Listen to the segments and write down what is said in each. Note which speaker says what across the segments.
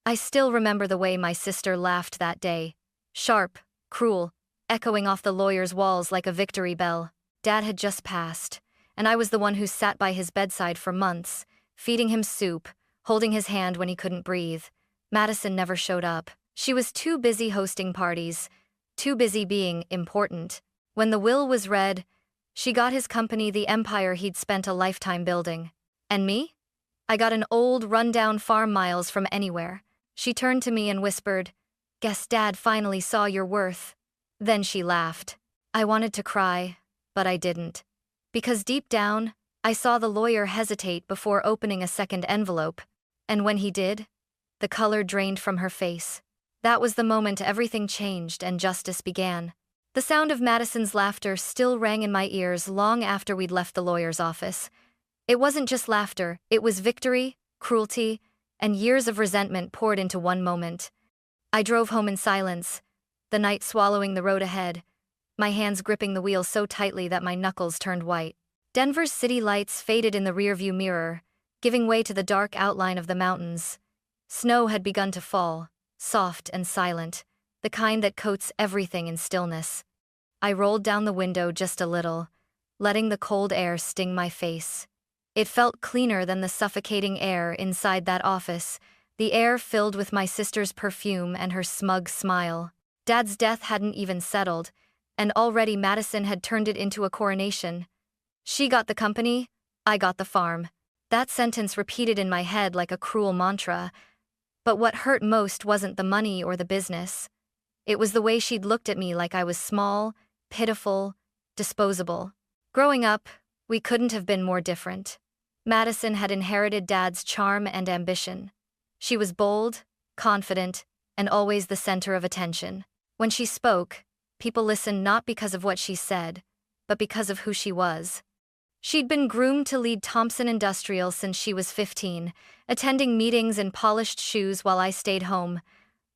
Speaker 1: I still remember the way my sister laughed that day. Sharp, cruel, echoing off the lawyer's walls like a victory bell. Dad had just passed, and I was the one who sat by his bedside for months, feeding him soup, holding his hand when he couldn't breathe. Madison never showed up. She was too busy hosting parties, too busy being important. When the will was read, she got his company the empire he'd spent a lifetime building. And me? I got an old, run-down farm miles from anywhere. She turned to me and whispered, "Guess Dad finally saw your worth." Then she laughed. I wanted to cry, but I didn't. Because deep down, I saw the lawyer hesitate before opening a second envelope, and when he did, the color drained from her face. That was the moment everything changed and justice began. The sound of Madison's laughter still rang in my ears long after we'd left the lawyer's office. It wasn't just laughter, it was victory, cruelty, and years of resentment poured into one moment. I drove home in silence, the night swallowing the road ahead, my hands gripping the wheel so tightly that my knuckles turned white. Denver's city lights faded in the rearview mirror, giving way to the dark outline of the mountains. Snow had begun to fall, soft and silent, the kind that coats everything in stillness. I rolled down the window just a little, letting the cold air sting my face. It felt cleaner than the suffocating air inside that office, the air filled with my sister's perfume and her smug smile. Dad's death hadn't even settled, and already Madison had turned it into a coronation. She got the company, I got the farm. That sentence repeated in my head like a cruel mantra. But what hurt most wasn't the money or the business. It was the way she'd looked at me like I was small, pitiful, disposable. Growing up, we couldn't have been more different. Madison had inherited Dad's charm and ambition. She was bold, confident, and always the center of attention. When she spoke, people listened not because of what she said, but because of who she was. She'd been groomed to lead Thompson Industrial since she was 15, attending meetings in polished shoes while I stayed home,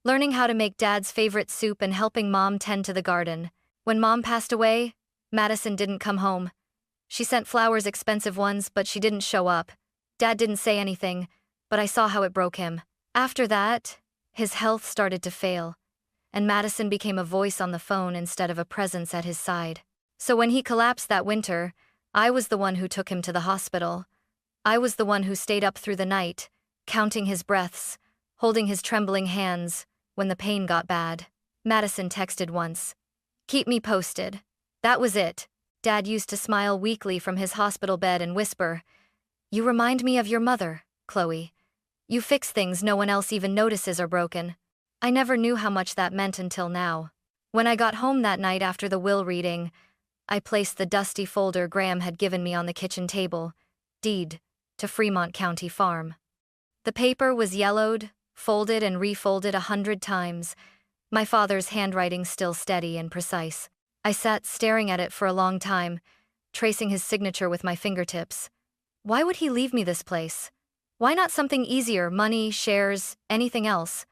Speaker 1: learning how to make Dad's favorite soup and helping Mom tend to the garden. When Mom passed away, Madison didn't come home. She sent flowers, expensive ones, but she didn't show up. Dad didn't say anything, but I saw how it broke him. After that, his health started to fail, and Madison became a voice on the phone instead of a presence at his side. So when he collapsed that winter, I was the one who took him to the hospital. I was the one who stayed up through the night, counting his breaths, holding his trembling hands when the pain got bad. Madison texted once, "Keep me posted." That was it. Dad used to smile weakly from his hospital bed and whisper, "You remind me of your mother, Chloe. You fix things no one else even notices are broken." I never knew how much that meant until now. When I got home that night after the will reading, I placed the dusty folder Graham had given me on the kitchen table, deed to Fremont County Farm. The paper was yellowed, folded and refolded 100 times, my father's handwriting still steady and precise. I sat staring at it for a long time, tracing his signature with my fingertips. Why would he leave me this place? Why not something easier, money, shares, anything else?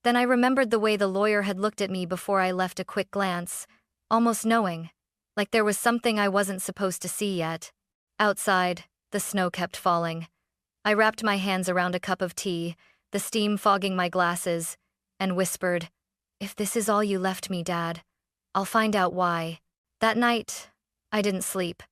Speaker 1: Then I remembered the way the lawyer had looked at me before I left, a quick glance, almost knowing, like there was something I wasn't supposed to see yet. Outside, the snow kept falling. I wrapped my hands around a cup of tea, the steam fogging my glasses, and whispered, "If this is all you left me, Dad, I'll find out why." That night, I didn't sleep.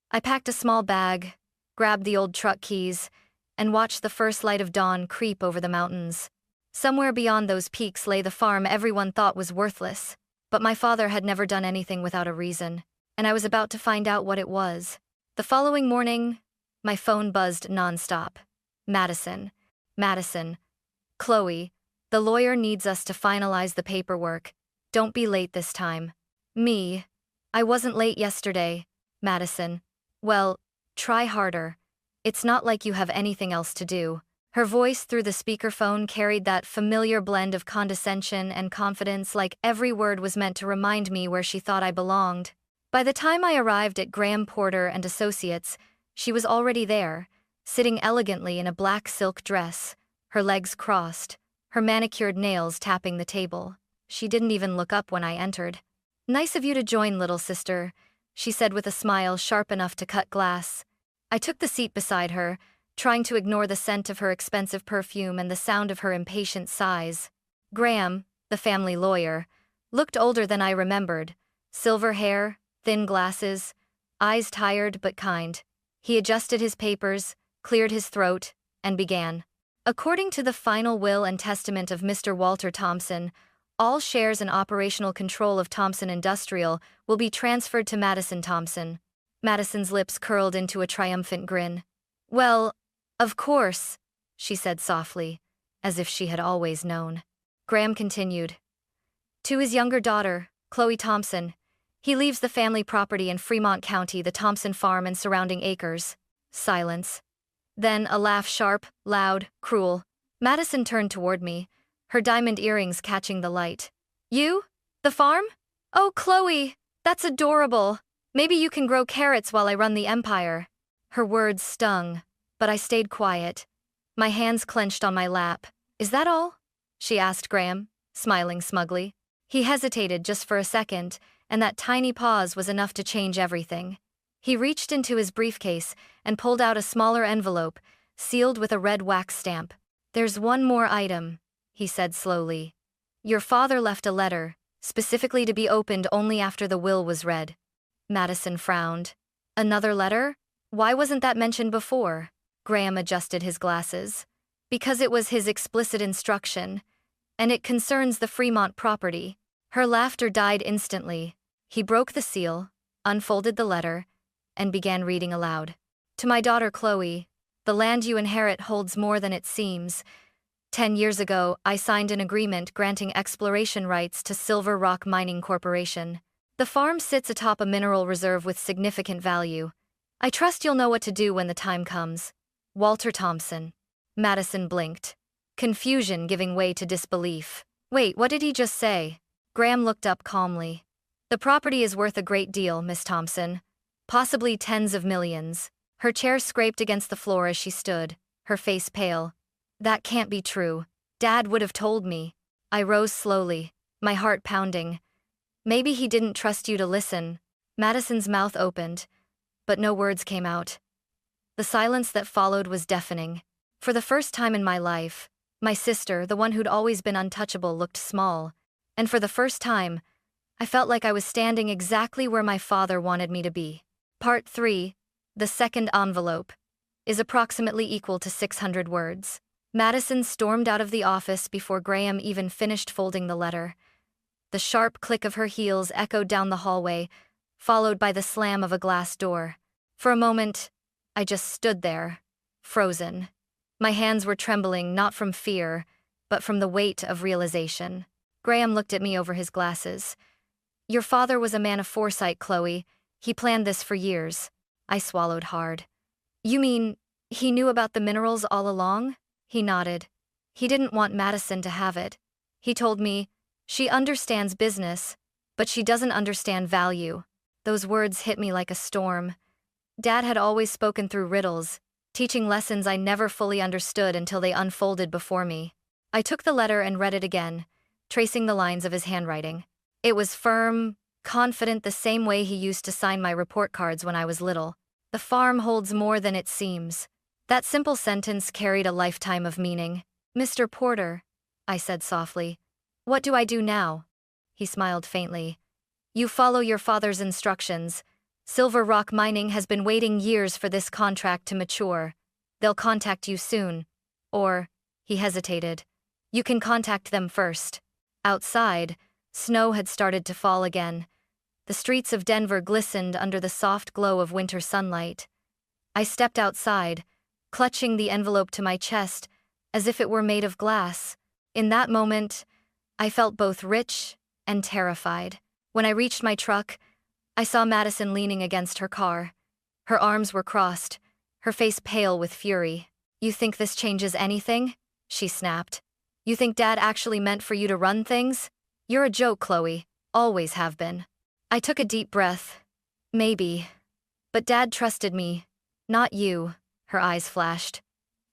Speaker 1: I packed a small bag, grabbed the old truck keys, and watched the first light of dawn creep over the mountains. Somewhere beyond those peaks lay the farm everyone thought was worthless. But my father had never done anything without a reason, and I was about to find out what it was. The following morning, my phone buzzed nonstop. Madison. Madison. "Chloe, the lawyer needs us to finalize the paperwork. Don't be late this time." Me. "I wasn't late yesterday." Madison. "Well, try harder. It's not like you have anything else to do." Her voice through the speakerphone carried that familiar blend of condescension and confidence, like every word was meant to remind me where she thought I belonged. By the time I arrived at Graham Porter and Associates, she was already there, sitting elegantly in a black silk dress, her legs crossed, her manicured nails tapping the table. She didn't even look up when I entered. "Nice of you to join, little sister," she said with a smile sharp enough to cut glass. I took the seat beside her, trying to ignore the scent of her expensive perfume and the sound of her impatient sighs. Graham, the family lawyer, looked older than I remembered. Silver hair, thin glasses, eyes tired but kind. He adjusted his papers, cleared his throat, and began. According to the final will and testament of Mr. Walter Thompson, all shares and operational control of Thompson Industrial will be transferred to Madison Thompson. Madison's lips curled into a triumphant grin. Well, of course, she said softly, as if she had always known. Graham continued. To his younger daughter, Chloe Thompson, he leaves the family property in Fremont County, the Thompson farm and surrounding acres. Silence. Then a laugh, sharp, loud, cruel. Madison turned toward me, her diamond earrings catching the light. You? The farm? Oh, Chloe, that's adorable. Maybe you can grow carrots while I run the empire. Her words stung, but I stayed quiet. My hands clenched on my lap. Is that all? She asked Graham, smiling smugly. He hesitated just for a second, and that tiny pause was enough to change everything. He reached into his briefcase and pulled out a smaller envelope, sealed with a red wax stamp. There's one more item, he said slowly. Your father left a letter, specifically to be opened only after the will was read. Madison frowned. Another letter? Why wasn't that mentioned before? Graham adjusted his glasses. Because it was his explicit instruction, and it concerns the Fremont property. Her laughter died instantly. He broke the seal, unfolded the letter, and began reading aloud. To my daughter Chloe, the land you inherit holds more than it seems. 10 years ago, I signed an agreement granting exploration rights to Silver Rock Mining Corporation. The farm sits atop a mineral reserve with significant value. I trust you'll know what to do when the time comes. Walter Thompson. Madison blinked, confusion giving way to disbelief. Wait, what did he just say? Graham looked up calmly. The property is worth a great deal, Miss Thompson. Possibly tens of millions. Her chair scraped against the floor as she stood, her face pale. That can't be true. Dad would have told me. I rose slowly, my heart pounding. Maybe he didn't trust you to listen. Madison's mouth opened, but no words came out. The silence that followed was deafening. For the first time in my life, my sister, the one who'd always been untouchable, looked small. And for the first time, I felt like I was standing exactly where my father wanted me to be. Part 3, the second envelope, is approximately equal to 600 words. Madison stormed out of the office before Graham even finished folding the letter. The sharp click of her heels echoed down the hallway, followed by the slam of a glass door. For a moment, I just stood there, frozen. My hands were trembling not from fear, but from the weight of realization. Graham looked at me over his glasses. Your father was a man of foresight, Chloe. He planned this for years. I swallowed hard. You mean, he knew about the minerals all along? He nodded. He didn't want Madison to have it. He told me, she understands business, but she doesn't understand value. Those words hit me like a storm. Dad had always spoken through riddles, teaching lessons I never fully understood until they unfolded before me. I took the letter and read it again, tracing the lines of his handwriting. It was firm, confident, the same way he used to sign my report cards when I was little. The farm holds more than it seems. That simple sentence carried a lifetime of meaning. Mr. Porter, I said softly, what do I do now? He smiled faintly. You follow your father's instructions. Silver Rock Mining has been waiting years for this contract to mature. They'll contact you soon. Or, he hesitated, you can contact them first. Outside, snow had started to fall again. The streets of Denver glistened under the soft glow of winter sunlight. I stepped outside, clutching the envelope to my chest, as if it were made of glass. In that moment, I felt both rich and terrified. When I reached my truck, I saw Madison leaning against her car. Her arms were crossed, her face pale with fury. You think this changes anything? She snapped. You think Dad actually meant for you to run things? You're a joke, Chloe. Always have been. I took a deep breath. Maybe. But Dad trusted me. Not you. Her eyes flashed.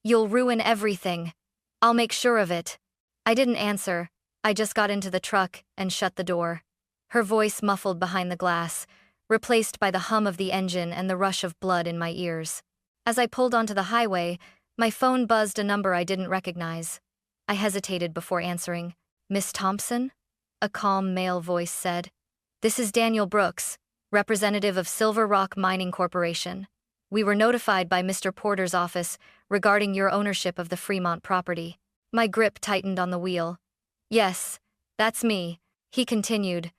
Speaker 1: You'll ruin everything. I'll make sure of it. I didn't answer. I just got into the truck and shut the door. Her voice muffled behind the glass, replaced by the hum of the engine and the rush of blood in my ears. As I pulled onto the highway, my phone buzzed a number I didn't recognize. I hesitated before answering. "Miss Thompson?" A calm male voice said. "This is Daniel Brooks, representative of Silver Rock Mining Corporation. We were notified by Mr. Porter's office regarding your ownership of the Fremont property." My grip tightened on the wheel. "Yes, that's me," he continued.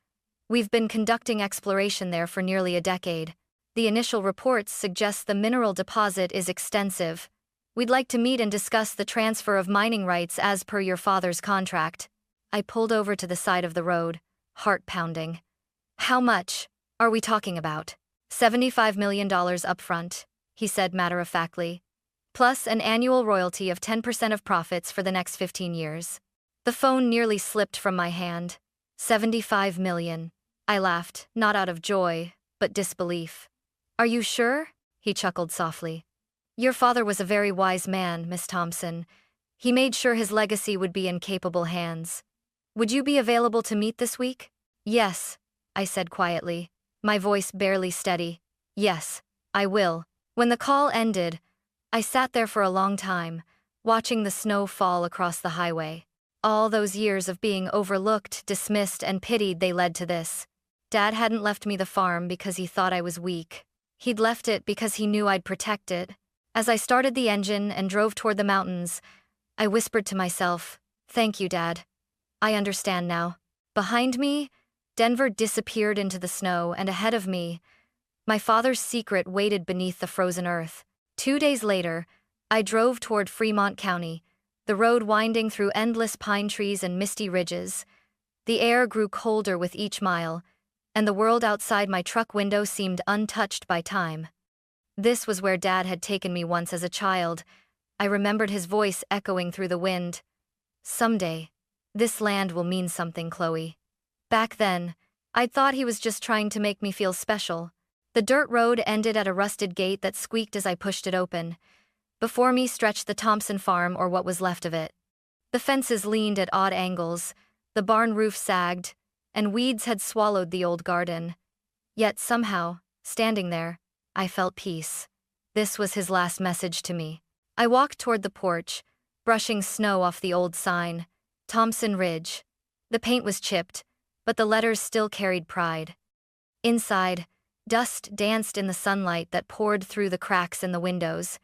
Speaker 1: "We've been conducting exploration there for nearly a decade. The initial reports suggest the mineral deposit is extensive. We'd like to meet and discuss the transfer of mining rights as per your father's contract." I pulled over to the side of the road, heart pounding. "How much are we talking about?" $75 million upfront, he said matter-of-factly, plus an annual royalty of 10% of profits for the next 15 years. The phone nearly slipped from my hand. 75 million. I laughed, not out of joy, but disbelief. "Are you sure?" He chuckled softly. "Your father was a very wise man, Miss Thompson. He made sure his legacy would be in capable hands. Would you be available to meet this week?" "Yes," I said quietly, my voice barely steady. "Yes, I will." When the call ended, I sat there for a long time, watching the snow fall across the highway. All those years of being overlooked, dismissed, and pitied, they led to this. Dad hadn't left me the farm because he thought I was weak. He'd left it because he knew I'd protect it. As I started the engine and drove toward the mountains, I whispered to myself, "Thank you, Dad. I understand now." Behind me, Denver disappeared into the snow, and ahead of me, my father's secret waited beneath the frozen earth. 2 days later, I drove toward Fremont County, the road winding through endless pine trees and misty ridges. The air grew colder with each mile, and the world outside my truck window seemed untouched by time. This was where Dad had taken me once as a child. I remembered his voice echoing through the wind. "Someday, this land will mean something, Chloe." Back then, I'd thought he was just trying to make me feel special. The dirt road ended at a rusted gate that squeaked as I pushed it open. Before me stretched the Thompson farm, or what was left of it. The fences leaned at odd angles, the barn roof sagged, and weeds had swallowed the old garden. Yet somehow, standing there, I felt peace. This was his last message to me. I walked toward the porch, brushing snow off the old sign, Thompson Ridge. The paint was chipped, but the letters still carried pride. Inside, dust danced in the sunlight that poured through the cracks in the windows.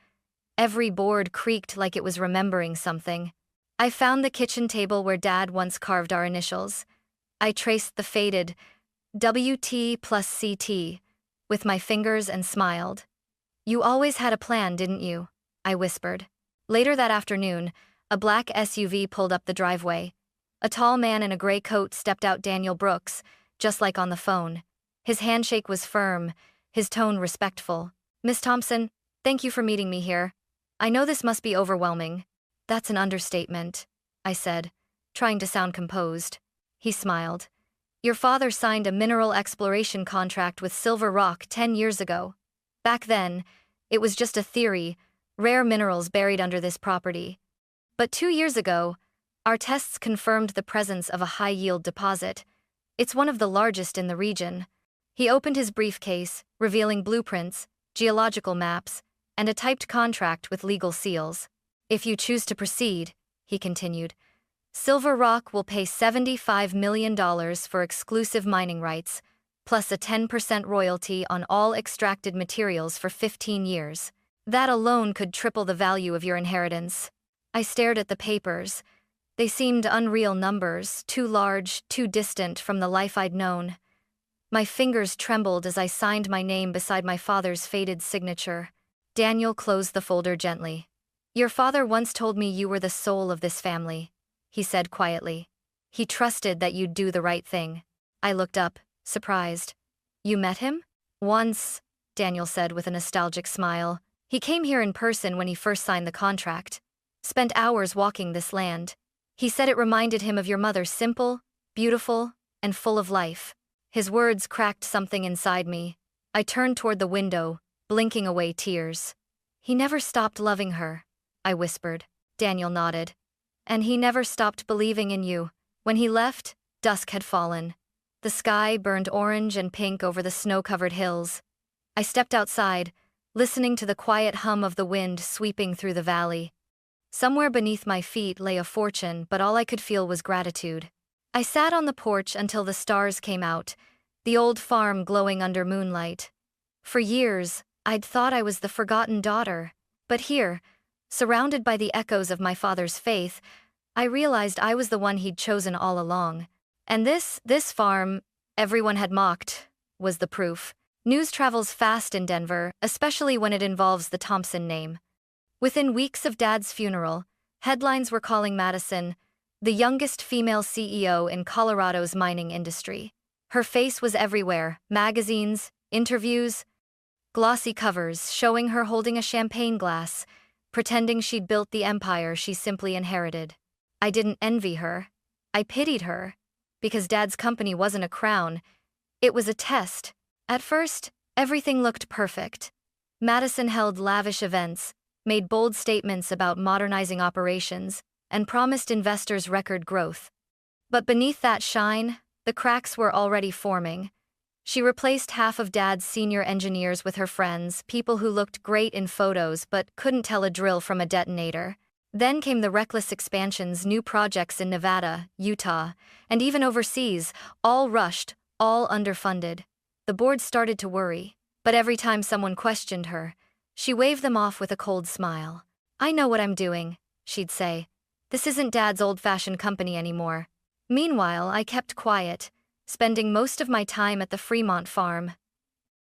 Speaker 1: Every board creaked like it was remembering something. I found the kitchen table where Dad once carved our initials. I traced the faded WT plus CT with my fingers and smiled. "You always had a plan, didn't you?" I whispered. Later that afternoon, a black SUV pulled up the driveway. A tall man in a gray coat stepped out. Daniel Brooks, just like on the phone. His handshake was firm, his tone respectful. "Miss Thompson, thank you for meeting me here. I know this must be overwhelming." "That's an understatement," I said, trying to sound composed. He smiled. "Your father signed a mineral exploration contract with Silver Rock 10 years ago. Back then, it was just a theory, rare minerals buried under this property. But 2 years ago, our tests confirmed the presence of a high-yield deposit. It's one of the largest in the region." He opened his briefcase, revealing blueprints, geological maps, and a typed contract with legal seals. "If you choose to proceed," he continued, "Silver Rock will pay $75 million for exclusive mining rights, plus a 10% royalty on all extracted materials for 15 years. That alone could triple the value of your inheritance." I stared at the papers. They seemed unreal numbers, too large, too distant from the life I'd known. My fingers trembled as I signed my name beside my father's faded signature. Daniel closed the folder gently. "Your father once told me you were the soul of this family," he said quietly. "He trusted that you'd do the right thing." I looked up, surprised. "You met him?" "Once," Daniel said with a nostalgic smile. "He came here in person when he first signed the contract. Spent hours walking this land. He said it reminded him of your mother, simple, beautiful, and full of life." His words cracked something inside me. I turned toward the window, blinking away tears. "He never stopped loving her," I whispered. Daniel nodded. "And he never stopped believing in you." When he left, dusk had fallen. The sky burned orange and pink over the snow-covered hills. I stepped outside, listening to the quiet hum of the wind sweeping through the valley. Somewhere beneath my feet lay a fortune, but all I could feel was gratitude. I sat on the porch until the stars came out, the old farm glowing under moonlight. For years, I'd thought I was the forgotten daughter, but here, surrounded by the echoes of my father's faith, I realized I was the one he'd chosen all along. And this farm, everyone had mocked, was the proof. News travels fast in Denver, especially when it involves the Thompson name. Within weeks of Dad's funeral, headlines were calling Madison the youngest female CEO in Colorado's mining industry. Her face was everywhere: magazines, interviews, glossy covers showing her holding a champagne glass, pretending she'd built the empire she simply inherited. I didn't envy her. I pitied her. Because Dad's company wasn't a crown, it was a test. At first, everything looked perfect. Madison held lavish events, made bold statements about modernizing operations, and promised investors record growth. But beneath that shine, the cracks were already forming. She replaced half of Dad's senior engineers with her friends, people who looked great in photos but couldn't tell a drill from a detonator. Then came the reckless expansions, new projects in Nevada, Utah, and even overseas, all rushed, all underfunded. The board started to worry, but every time someone questioned her, she waved them off with a cold smile. "I know what I'm doing," she'd say. "This isn't Dad's old-fashioned company anymore." Meanwhile, I kept quiet, spending most of my time at the Fremont farm.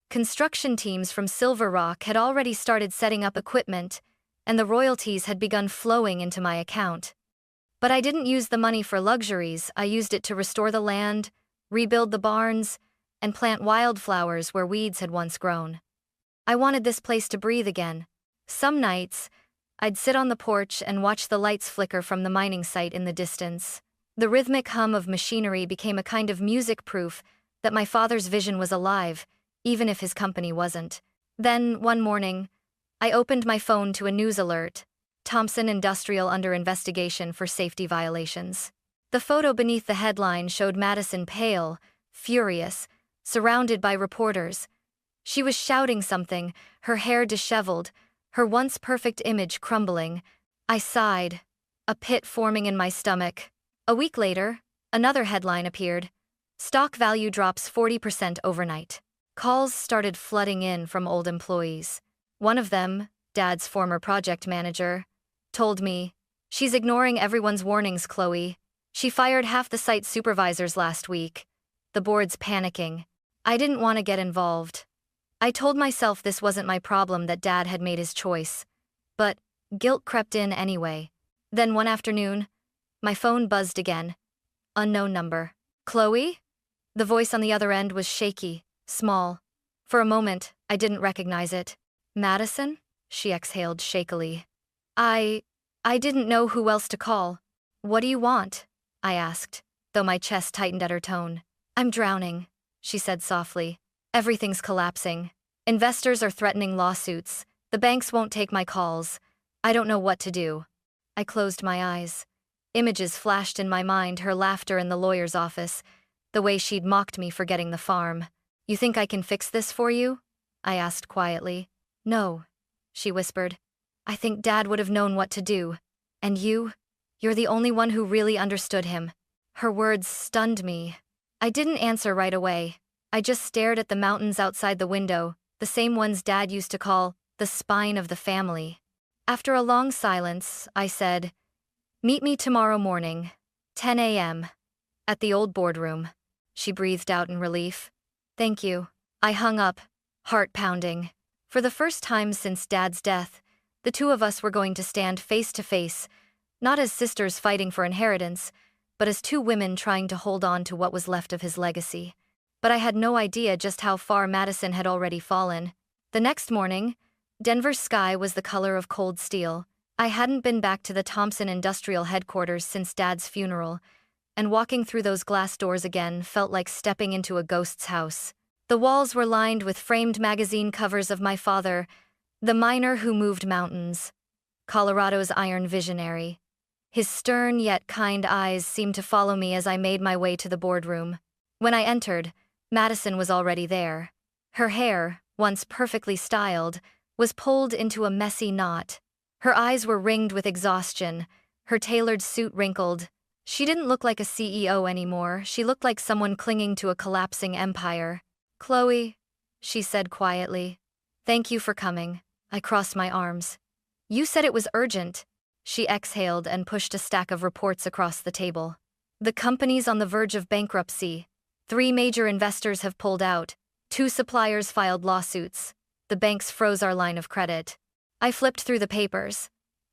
Speaker 1: Construction teams from Silver Rock had already started setting up equipment, and the royalties had begun flowing into my account. But I didn't use the money for luxuries. I used it to restore the land, rebuild the barns, and plant wildflowers where weeds had once grown. I wanted this place to breathe again. Some nights, I'd sit on the porch and watch the lights flicker from the mining site in the distance. The rhythmic hum of machinery became a kind of music proof that my father's vision was alive, even if his company wasn't. Then, one morning, I opened my phone to a news alert: Thompson Industrial under investigation for safety violations. The photo beneath the headline showed Madison pale, furious, surrounded by reporters. She was shouting something, her hair disheveled, her once perfect image crumbling. I sighed, a pit forming in my stomach. A week later, another headline appeared: stock value drops 40% overnight. Calls started flooding in from old employees. One of them, Dad's former project manager, told me, "She's ignoring everyone's warnings, Chloe. She fired half the site supervisors last week." The board's panicking. I didn't want to get involved. I told myself this wasn't my problem, that Dad had made his choice. But guilt crept in anyway. Then one afternoon, my phone buzzed again. Unknown number. "Chloe?" The voice on the other end was shaky, small. For a moment, I didn't recognize it. "Madison?" she exhaled shakily. I didn't know who else to call. "What do you want?" I asked, though my chest tightened at her tone. "I'm drowning," she said softly. "Everything's collapsing. Investors are threatening lawsuits. The banks won't take my calls. I don't know what to do." I closed my eyes. Images flashed in my mind: her laughter in the lawyer's office, the way she'd mocked me for getting the farm. "You think I can fix this for you?" I asked quietly. "No," she whispered. "I think Dad would have known what to do. And you're the only one who really understood him." Her words stunned me. I didn't answer right away. I just stared at the mountains outside the window, the same ones Dad used to call the spine of the family. After a long silence, I said, "Meet me tomorrow morning, 10 a.m., at the old boardroom." She breathed out in relief. "Thank you." I hung up, heart pounding. For the first time since Dad's death, the two of us were going to stand face to face, not as sisters fighting for inheritance, but as two women trying to hold on to what was left of his legacy. But I had no idea just how far Madison had already fallen. The next morning, Denver's sky was the color of cold steel. I hadn't been back to the Thompson Industrial headquarters since Dad's funeral, and walking through those glass doors again felt like stepping into a ghost's house. The walls were lined with framed magazine covers of my father, the miner who moved mountains, Colorado's iron visionary. His stern yet kind eyes seemed to follow me as I made my way to the boardroom. When I entered, Madison was already there. Her hair, once perfectly styled, was pulled into a messy knot. Her eyes were ringed with exhaustion, her tailored suit wrinkled. She didn't look like a CEO anymore, she looked like someone clinging to a collapsing empire. "Chloe," she said quietly. "Thank you for coming." I crossed my arms. "You said it was urgent." She exhaled and pushed a stack of reports across the table. "The company's on the verge of bankruptcy. 3 major investors have pulled out. 2 suppliers filed lawsuits. The banks froze our line of credit." I flipped through the papers.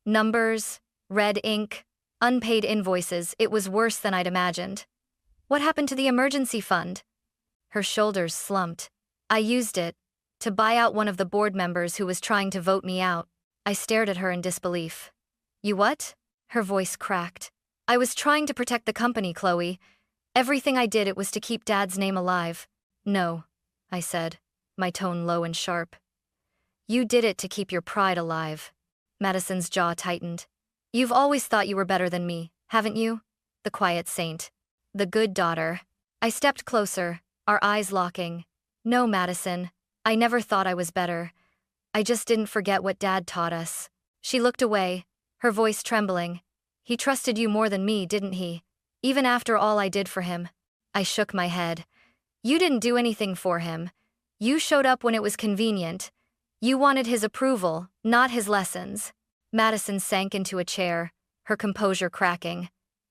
Speaker 1: Numbers, red ink, unpaid invoices. It was worse than I'd imagined. "What happened to the emergency fund?" Her shoulders slumped. "I used it to buy out one of the board members who was trying to vote me out." I stared at her in disbelief. "You what?" Her voice cracked. "I was trying to protect the company, Chloe. Everything I did, it was to keep Dad's name alive." "No," I said, my tone low and sharp. "You did it to keep your pride alive." Madison's jaw tightened. "You've always thought you were better than me, haven't you? The quiet saint. The good daughter." I stepped closer, our eyes locking. "No, Madison, I never thought I was better. I just didn't forget what Dad taught us." She looked away, her voice trembling. "He trusted you more than me, didn't he? Even after all I did for him." I shook my head. "You didn't do anything for him. You showed up when it was convenient. You wanted his approval, not his lessons." Madison sank into a chair, her composure cracking.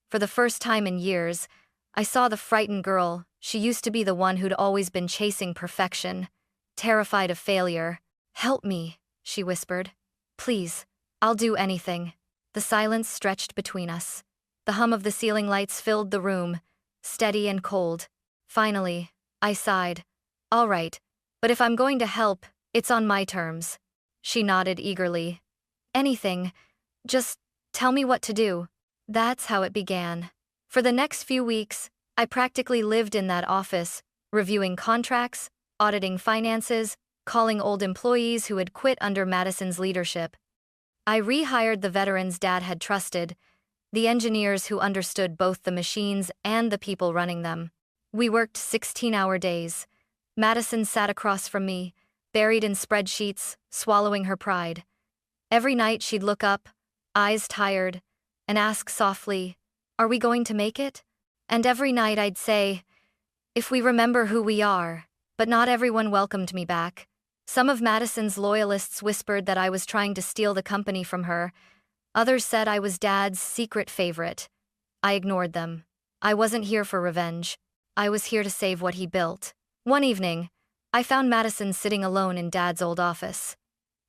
Speaker 1: For the first time in years, I saw the frightened girl. She used to be the one who'd always been chasing perfection, terrified of failure. "Help me," she whispered. "Please, I'll do anything." The silence stretched between us. The hum of the ceiling lights filled the room, steady and cold. Finally, I sighed. "All right, but if I'm going to help, it's on my terms." She nodded eagerly. "Anything. Just tell me what to do." That's how it began. For the next few weeks, I practically lived in that office, reviewing contracts, auditing finances, calling old employees who had quit under Madison's leadership. I rehired the veterans Dad had trusted, the engineers who understood both the machines and the people running them. We worked 16-hour days. Madison sat across from me, buried in spreadsheets, swallowing her pride. Every night she'd look up, eyes tired, and ask softly, "Are we going to make it?" And every night I'd say, "If we remember who we are." But not everyone welcomed me back. Some of Madison's loyalists whispered that I was trying to steal the company from her. Others said I was Dad's secret favorite. I ignored them. I wasn't here for revenge. I was here to save what he built. One evening, I found Madison sitting alone in Dad's old office.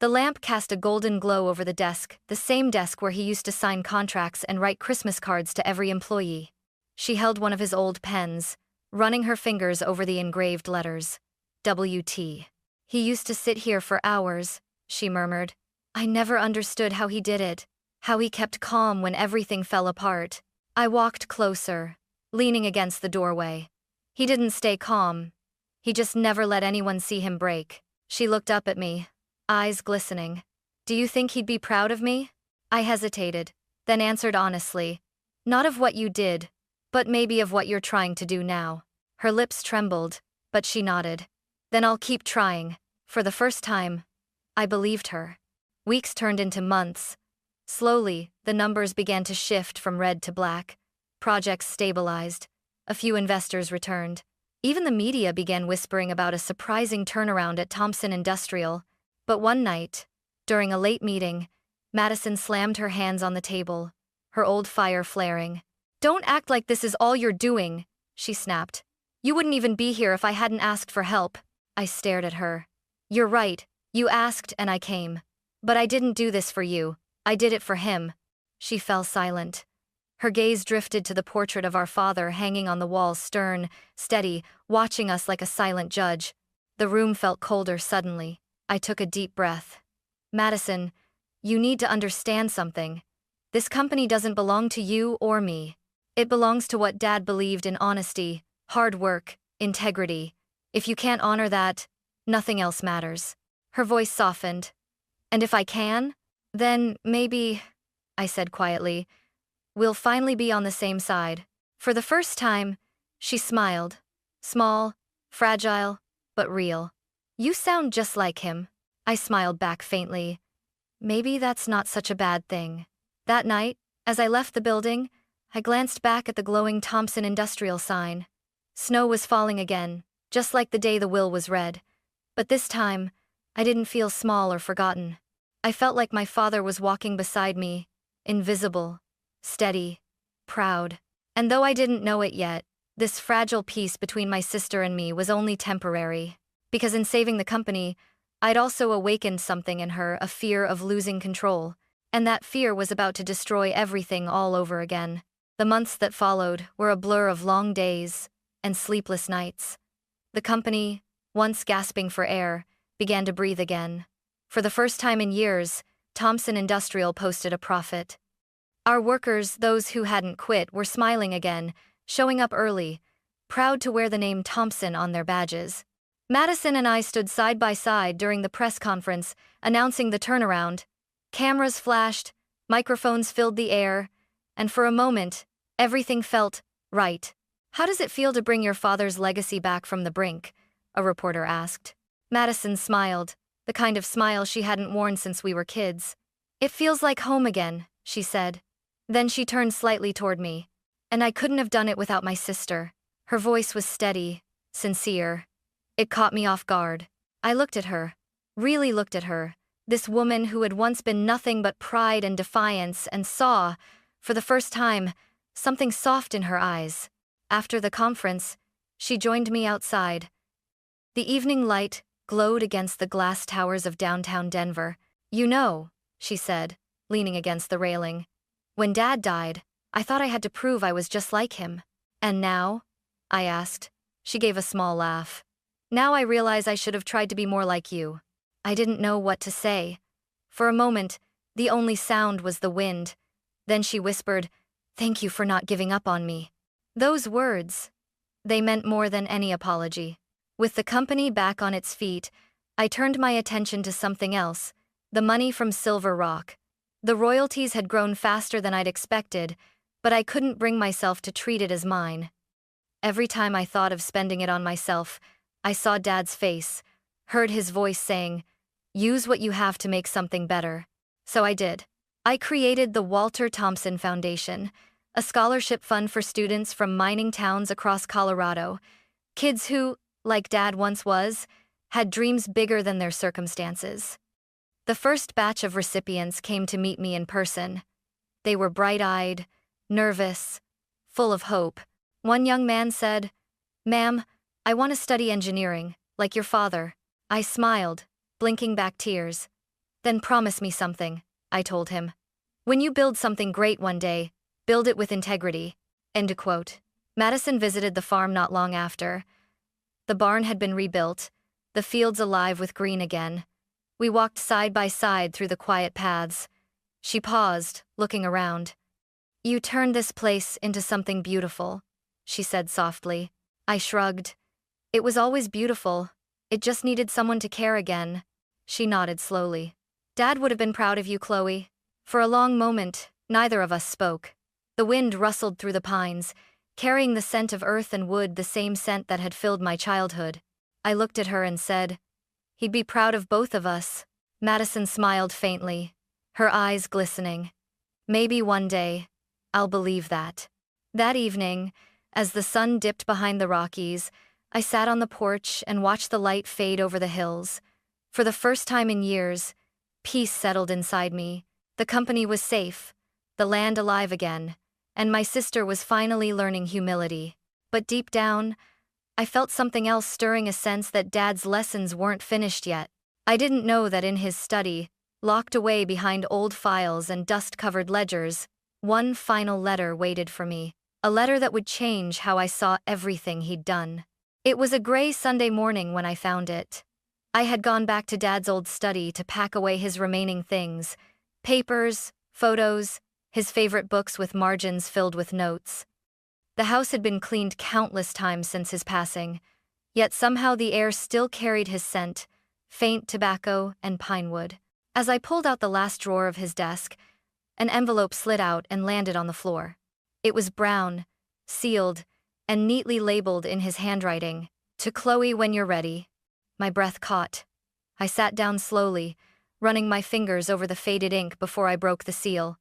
Speaker 1: The lamp cast a golden glow over the desk, the same desk where he used to sign contracts and write Christmas cards to every employee. She held one of his old pens, running her fingers over the engraved letters. "WT. He used to sit here for hours," she murmured. "I never understood how he did it, how he kept calm when everything fell apart." I walked closer, leaning against the doorway. He didn't stay calm. He just never let anyone see him break. She looked up at me, eyes glistening. "Do you think he'd be proud of me?" I hesitated, then answered honestly, "Not of what you did, but maybe of what you're trying to do now." Her lips trembled, but she nodded. "Then I'll keep trying." For the first time, I believed her. Weeks turned into months. Slowly, the numbers began to shift from red to black. Projects stabilized. A few investors returned. Even the media began whispering about a surprising turnaround at Thompson Industrial. But one night, during a late meeting, Madison slammed her hands on the table, her old fire flaring. "Don't act like this is all you're doing," she snapped. "You wouldn't even be here if I hadn't asked for help." I stared at her. "You're right, you asked and I came. But I didn't do this for you, I did it for him." She fell silent. Her gaze drifted to the portrait of our father hanging on the wall, stern, steady, watching us like a silent judge. The room felt colder suddenly. I took a deep breath. "Madison, you need to understand something. This company doesn't belong to you or me. It belongs to what Dad believed in: honesty, hard work, integrity. If you can't honor that, nothing else matters." Her voice softened. "And if I can, then maybe," I said quietly, "we'll finally be on the same side." For the first time, she smiled. Small, fragile, but real. "You sound just like him." I smiled back faintly. Maybe that's not such a bad thing. That night, as I left the building, I glanced back at the glowing Thompson Industrial sign. Snow was falling again, just like the day the will was read. But this time, I didn't feel small or forgotten. I felt like my father was walking beside me, invisible, steady, proud. And though I didn't know it yet, this fragile peace between my sister and me was only temporary. Because in saving the company, I'd also awakened something in her, a fear of losing control. And that fear was about to destroy everything all over again. The months that followed were a blur of long days and sleepless nights. The company, once gasping for air, began to breathe again. For the first time in years, Thompson Industrial posted a profit. Our workers, those who hadn't quit, were smiling again, showing up early, proud to wear the name Thompson on their badges. Madison and I stood side by side during the press conference, announcing the turnaround. Cameras flashed, microphones filled the air, and for a moment, everything felt right. "How does it feel to bring your father's legacy back from the brink?" a reporter asked. Madison smiled, the kind of smile she hadn't worn since we were kids. "It feels like home again," she said. Then she turned slightly toward me. "And I couldn't have done it without my sister." Her voice was steady, sincere. It caught me off guard. I looked at her, really looked at her, this woman who had once been nothing but pride and defiance, and saw, for the first time, something soft in her eyes. After the conference, she joined me outside. The evening light glowed against the glass towers of downtown Denver. "You know," she said, leaning against the railing, "when Dad died, I thought I had to prove I was just like him. And now?" I asked. She gave a small laugh. "Now I realize I should have tried to be more like you." I didn't know what to say. For a moment, the only sound was the wind. Then she whispered, "Thank you for not giving up on me." Those words, they meant more than any apology. With the company back on its feet, I turned my attention to something else, the money from Silver Rock. The royalties had grown faster than I'd expected, but I couldn't bring myself to treat it as mine. Every time I thought of spending it on myself, I saw Dad's face, heard his voice saying, "Use what you have to make something better." So I did. I created the Walter Thompson Foundation, a scholarship fund for students from mining towns across Colorado, kids who, like Dad once was, had dreams bigger than their circumstances. The first batch of recipients came to meet me in person. They were bright-eyed, nervous, full of hope. One young man said, "Ma'am, I want to study engineering, like your father." I smiled, blinking back tears. "Then promise me something," I told him. "When you build something great one day, build it with integrity." End quote. Madison visited the farm not long after. The barn had been rebuilt, the fields alive with green again. We walked side by side through the quiet paths. She paused, looking around. "You turned this place into something beautiful," she said softly. I shrugged. "It was always beautiful. It just needed someone to care again." She nodded slowly. "Dad would have been proud of you, Chloe." For a long moment, neither of us spoke. The wind rustled through the pines, carrying the scent of earth and wood, the same scent that had filled my childhood. I looked at her and said, "He'd be proud of both of us." Madison smiled faintly, her eyes glistening. "Maybe one day, I'll believe that." That evening, as the sun dipped behind the Rockies, I sat on the porch and watched the light fade over the hills. For the first time in years, peace settled inside me. The company was safe, the land alive again, and my sister was finally learning humility. But deep down, I felt something else stirring, a sense that Dad's lessons weren't finished yet. I didn't know that in his study, locked away behind old files and dust-covered ledgers, one final letter waited for me, a letter that would change how I saw everything he'd done. It was a gray Sunday morning when I found it. I had gone back to Dad's old study to pack away his remaining things, papers, photos, his favorite books with margins filled with notes. The house had been cleaned countless times since his passing, yet somehow the air still carried his scent, faint tobacco and pine wood. As I pulled out the last drawer of his desk, an envelope slid out and landed on the floor. It was brown, sealed, and neatly labeled in his handwriting, "To Chloe when you're ready." My breath caught. I sat down slowly, running my fingers over the faded ink before I broke the seal.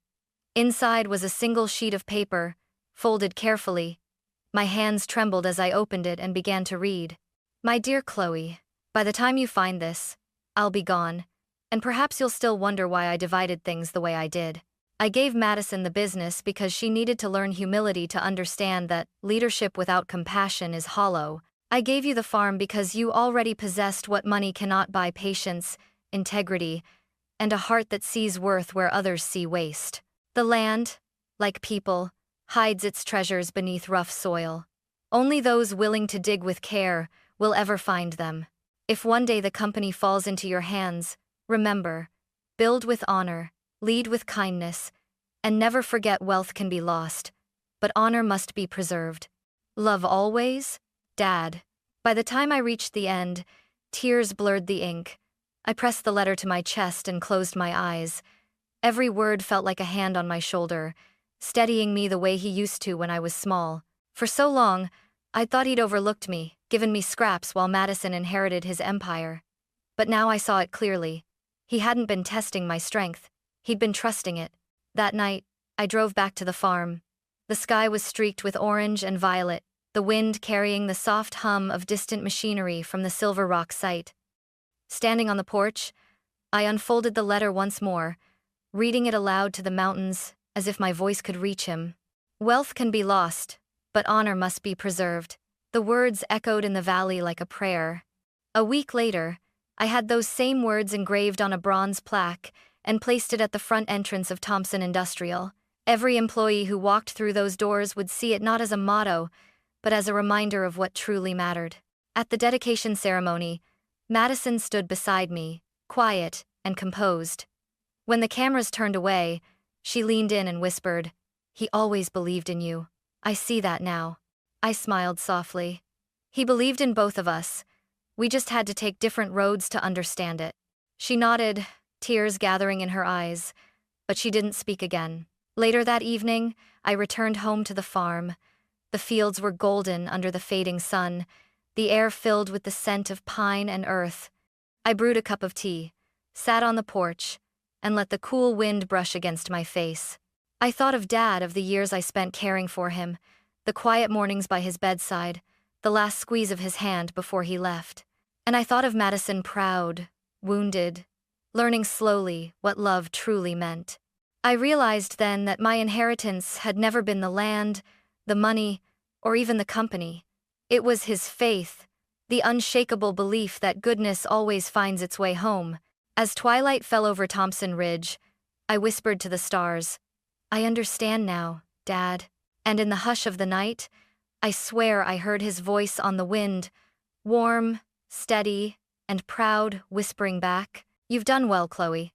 Speaker 1: Inside was a single sheet of paper, folded carefully. My hands trembled as I opened it and began to read. My dear Chloe, by the time you find this, I'll be gone, and perhaps you'll still wonder why I divided things the way I did. I gave Madison the business because she needed to learn humility to understand that leadership without compassion is hollow. I gave you the farm because you already possessed what money cannot buy: patience, integrity, and a heart that sees worth where others see waste. The land, like people, hides its treasures beneath rough soil. Only those willing to dig with care will ever find them. If one day the company falls into your hands, remember, build with honor, lead with kindness, and never forget wealth can be lost, but honor must be preserved. Love always, Dad. By the time I reached the end, tears blurred the ink. I pressed the letter to my chest and closed my eyes. Every word felt like a hand on my shoulder, steadying me the way he used to when I was small. For so long, I'd thought he'd overlooked me, given me scraps while Madison inherited his empire. But now I saw it clearly. He hadn't been testing my strength. He'd been trusting it. That night, I drove back to the farm. The sky was streaked with orange and violet, the wind carrying the soft hum of distant machinery from the Silver Rock site. Standing on the porch, I unfolded the letter once more, reading it aloud to the mountains as if my voice could reach him. Wealth can be lost, but honor must be preserved. The words echoed in the valley like a prayer. A week later, I had those same words engraved on a bronze plaque and placed it at the front entrance of Thompson Industrial. Every employee who walked through those doors would see it not as a motto, but as a reminder of what truly mattered. At the dedication ceremony, Madison stood beside me, quiet and composed. When the cameras turned away, she leaned in and whispered, "He always believed in you. I see that now." I smiled softly. He believed in both of us. We just had to take different roads to understand it. She nodded, tears gathering in her eyes, but she didn't speak again. Later that evening, I returned home to the farm. The fields were golden under the fading sun, the air filled with the scent of pine and earth. I brewed a cup of tea, sat on the porch, and let the cool wind brush against my face. I thought of Dad, of the years I spent caring for him, the quiet mornings by his bedside, the last squeeze of his hand before he left. And I thought of Madison, proud, wounded, learning slowly what love truly meant. I realized then that my inheritance had never been the land, the money, or even the company. It was his faith, the unshakable belief that goodness always finds its way home. As twilight fell over Thompson Ridge, I whispered to the stars, "I understand now, Dad." And in the hush of the night, I swear I heard his voice on the wind, warm, steady, and proud, whispering back, "You've done well, Chloe.